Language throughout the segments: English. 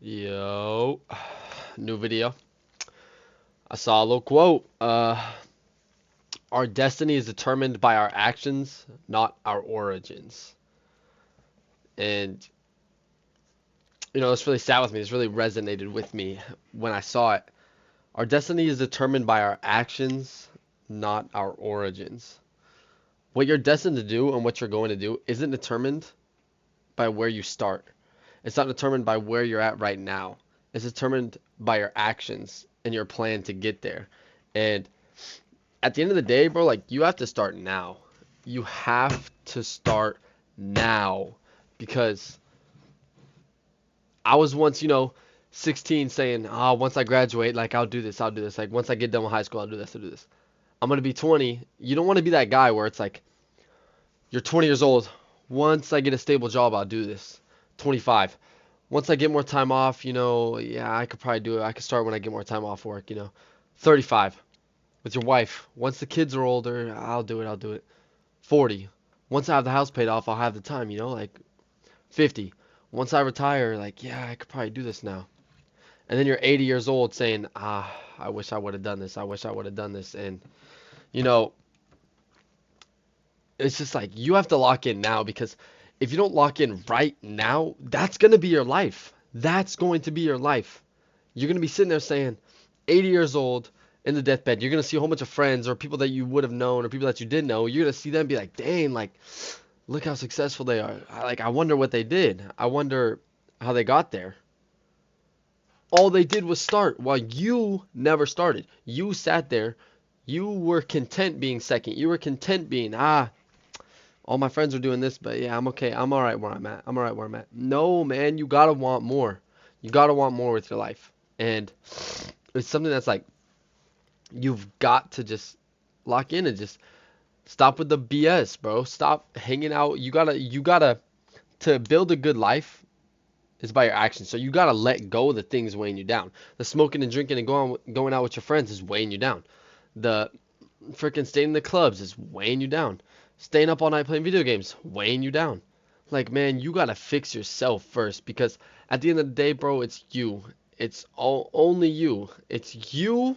Yo, new video. I saw a little quote. Our destiny is determined by our actions, not our origins. And it's really sad with me. It's really resonated with me when I saw it. Our destiny is determined by our actions, not our origins. What you're destined to do and what you're going to do isn't determined by where you start. It's not determined by where you're at right now. It's determined by your actions and your plan to get there. And at the end of the day, bro, like you have to start now. You have to start now because I was once, 16 saying, "Oh, once I graduate, like I'll do this, I'll do this. Like once I get done with high school, I'll do this, I'll do this." I'm gonna be 20. You don't want to be that guy where it's like you're 20 years old. Once I get a stable job, I'll do this. 25. Once I get more time off, yeah, I could probably do it. I could start when I get more time off work. 35. With your wife. Once the kids are older, I'll do it, I'll do it. 40. Once I have the house paid off, I'll have the time, like 50. Once I retire, like, yeah, I could probably do this now. And then you're 80 years old saying, I wish I would have done this. I wish I would have done this. And, you know, it's just like you have to lock in now because if you don't lock in right now, that's going to be your life. That's going to be your life. You're going to be sitting there saying, 80 years old in the deathbed, you're going to see a whole bunch of friends or people that you would have known or people that you did know. You're going to see them be like, dang, like, look how successful they are. I wonder what they did. I wonder how they got there. All they did was start while you never started. You sat there. You were content being second. You were content being, all my friends are doing this, but yeah, I'm okay. I'm all right where I'm at. I'm all right where I'm at. No, man, you gotta want more. You gotta want more with your life. And it's something that's like, you've got to just lock in and just stop with the BS, bro. Stop hanging out. You gotta, to build a good life is by your actions. So you gotta let go of the things weighing you down. The smoking and drinking and going out with your friends is weighing you down. The freaking staying in the clubs is weighing you down. Staying up all night playing video games, weighing you down. Like, man, you gotta fix yourself first because at the end of the day, bro, it's you. It's only you. It's you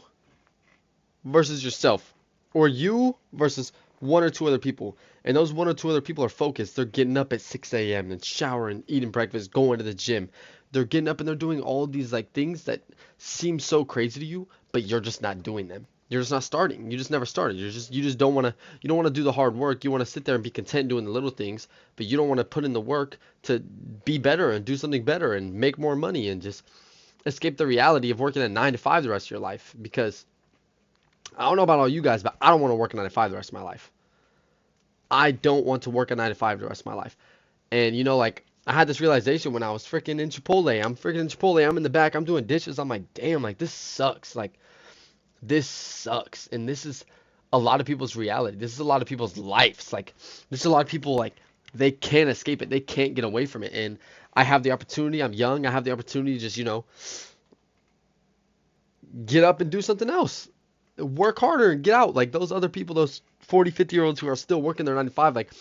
versus yourself, or you versus one or two other people. And those one or two other people are focused. They're getting up at 6 a.m. and showering, eating breakfast, going to the gym. They're getting up and they're doing all these like things that seem so crazy to you, but you're just not doing them. You're just not starting. You just never started. You just don't want to do the hard work. You want to sit there and be content doing the little things, but you don't want to put in the work to be better and do something better and make more money and just escape the reality of working at 9 to 5 the rest of your life because I don't know about all you guys, but I don't want to work a 9 to 5 the rest of my life. I don't want to work a 9 to 5 the rest of my life. And like I had this realization when I was freaking in Chipotle. I'm freaking in Chipotle. I'm in the back. I'm doing dishes. I'm like, damn, like this sucks. Like this sucks. And this is a lot of people's reality. This is a lot of people's lives. Like this is a lot of people like they can't escape it. They can't get away from it. And I have the opportunity. I'm young. I have the opportunity to just, get up and do something else. Work harder and get out. Like those other people, those 40, 50-year-olds who are still working their 9 to 5, like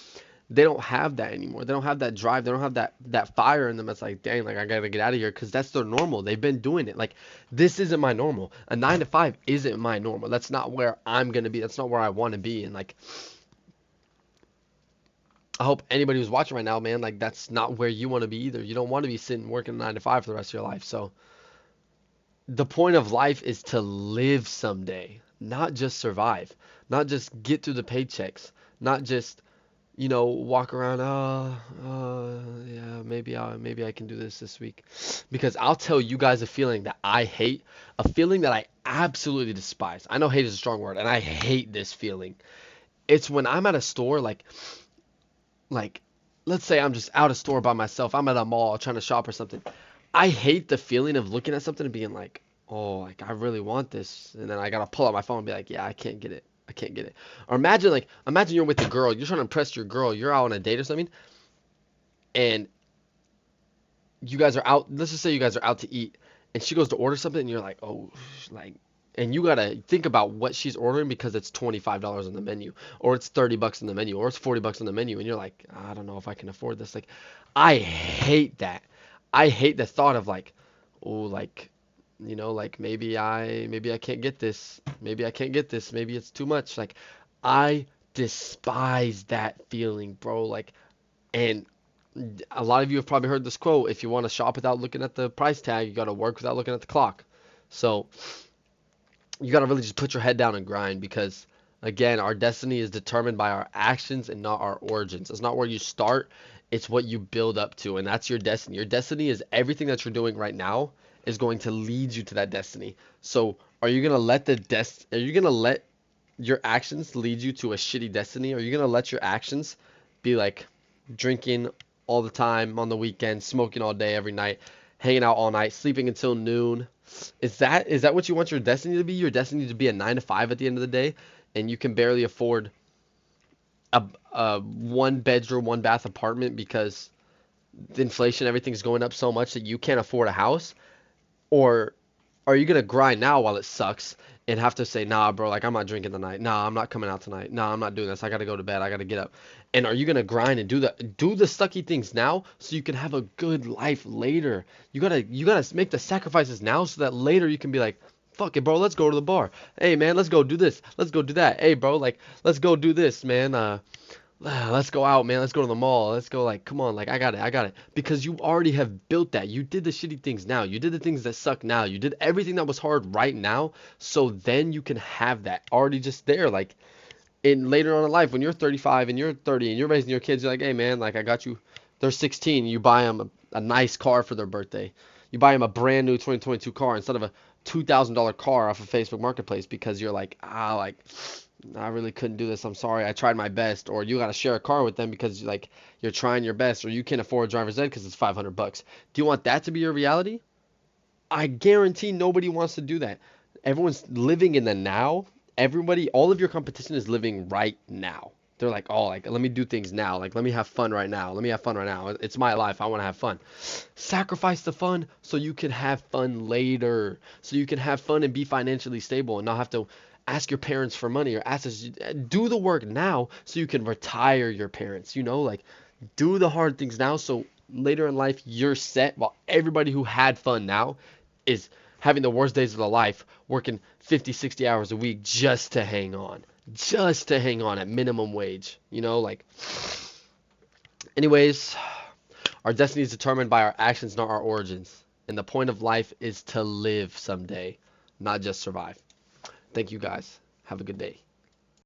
they don't have that anymore. They don't have that drive. They don't have that fire in them. It's like, dang, like I gotta get out of here because that's their normal. They've been doing it. Like this isn't my normal. A 9 to 5 isn't my normal. That's not where I'm gonna be. That's not where I want to be. And like, I hope anybody who's watching right now, man, like that's not where you want to be either. You don't want to be sitting working 9 to 5 for the rest of your life. So the point of life is to live someday, not just survive, not just get through the paychecks, not just, walk around, yeah, maybe I can do this week. Because I'll tell you guys a feeling that I hate, a feeling that I absolutely despise. I know hate is a strong word, and I hate this feeling. It's when I'm at a store, like, let's say I'm just out of store by myself. I'm at a mall trying to shop or something. I hate the feeling of looking at something and being like, oh, like I really want this, and then I gotta pull out my phone and be like, yeah, I can't get it. I can't get it. Or imagine you're with a girl, you're trying to impress your girl, you're out on a date or something, and you guys are out. Let's just say you guys are out to eat, and she goes to order something, and you're like, oh, like, and you gotta think about what she's ordering because it's $25 on the menu, or it's $30 on the menu, or it's $40 on the menu, and you're like, I don't know if I can afford this. Like, I hate that. I hate the thought of like, oh, like, like maybe I can't get this. Maybe I can't get this. Maybe it's too much. Like, I despise that feeling, bro. Like, and a lot of you have probably heard this quote: if you want to shop without looking at the price tag, you got to work without looking at the clock. So you got to really just put your head down and grind, because again, our destiny is determined by our actions and not our origins. It's not where you start, it's what you build up to, and that's your destiny. Your destiny is everything that you're doing right now is going to lead you to that destiny. So are you going to let are you going to let your actions lead you to a shitty destiny? Or are you going to let your actions be like drinking all the time on the weekend, smoking all day every night, hanging out all night, sleeping until noon? Is that what you want your destiny to be? Your destiny to be a 9 to 5 at the end of the day, and you can barely afford a one bedroom, one bath apartment because the inflation, everything's going up so much that you can't afford a house? Or are you gonna grind now while it sucks and have to say, nah, bro, like I'm not drinking tonight. Nah, I'm not coming out tonight. Nah, I'm not doing this. I gotta go to bed. I gotta get up. And are you gonna grind and do the sucky things now so you can have a good life later? You gotta make the sacrifices now so that later you can be like, fuck it, bro, let's go to the bar. Hey man, let's go do this. Let's go do that. Hey bro, like let's go do this, man. Let's go out, man. Let's go to the mall. Let's go, like, come on, like, I got it, I got it. Because you already have built that. You did the shitty things now. You did the things that suck now. You did everything that was hard right now. So then you can have that already just there. Like, in later on in life, when you're 35 and you're 30 and you're raising your kids, you're like, hey, man, like, I got you. They're 16. You buy them a nice car for their birthday. You buy them a brand new 2022 car instead of a $2,000 car off of Facebook Marketplace, because you're like, like, I really couldn't do this. I'm sorry. I tried my best. Or you got to share a car with them because like you're trying your best, or you can't afford a driver's ed because it's $500. Do you want that to be your reality? I guarantee nobody wants to do that. Everyone's living in the now. Everybody, all of your competition is living right now. They're like, oh, like let me do things now. Like let me have fun right now. Let me have fun right now. It's my life. I want to have fun. Sacrifice the fun so you can have fun later. So you can have fun and be financially stable and not have to ask your parents for money, or ask us. Do the work now so you can retire your parents. Like do the hard things now so later in life you're set, while everybody who had fun now is having the worst days of their life, working 50, 60 hours a week just to hang on. Just to hang on at minimum wage. Like, anyways, our destiny is determined by our actions, not our origins. And the point of life is to live someday, not just survive. Thank you guys. Have a good day.